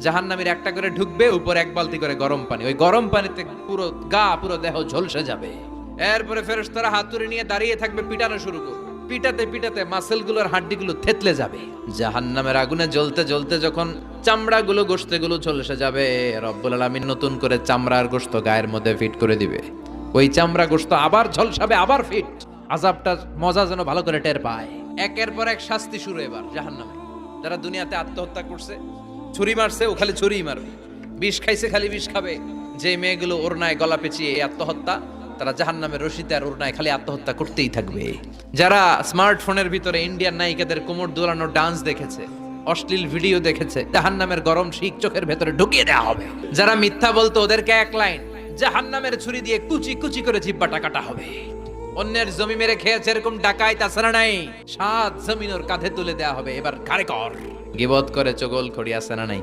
জাহান্নামীর একটা করে ঢুকবে, উপর এক বালতি করে গরম পানি, ওই গরম পানিতে পুরো গা পুরো দেহ ঝলসে যাবে। এরপরে ফেরেশতারা হাতুড়ি নিয়ে দাঁড়িয়ে থাকবে, পিটানো শুরু করবে। পিটাতে পিটাতে মাসেলগুলোর হাড্ডিগুলো থেতলে যাবে। জাহান্নামের আগুনে জ্বলতে জ্বলতে যখন চামড়াগুলো গোশতগুলো ঝলসে যাবে, রব্বুল আলামিন নতুন করে চামড়ার গোশত গায়ের মধ্যে ফিট করে দিবে। ওই চামড়া গোশত আবার ঝলসাবে, আবার ফিট। আযাবটা মজা যেন ভালো করে টের পায়। একের পর এক শাস্তি শুরু এবার জাহান্নামে। যারা দুনিয়াতে আত্মহত্যা করছে, ছুরি মারছে, ও খালি ছুরিই মারবে। বিষ খাইছে, খালি বিষ খাবে। যে মেয়েগুলো ওড়নায় গলা পেঁচিয়ে এই আত্মহত্যা, তারা জাহান্নামের রশিতে আর ওড়নায় খালি আত্মহত্যা করতেই থাকবে। যারা স্মার্টফোনের ভিতরে ইন্ডিয়ান নায়িকাদের কোমর দোলানো ডান্স দেখেছে, অশ্লীল ভিডিও দেখেছে, জাহান্নামের গরম শিক চোখের ভেতরে ঢুকিয়ে দেওয়া হবে। যারা মিথ্যা বলতো, ওদেরকে এক লাইন জাহান্নামের ছুরি দিয়ে কুচি কুচি করে জিহ্বাটা কাটা হবে। অন্যের জমি মেরে খেয়েছে এরকম ডাকাইত আসরা নাই, 7 জমিন ওর কাঁধে তুলে দেওয়া হবে। এবার ঘাড়ে কর। গিবত করে চগল খড়ি আছে না নাই?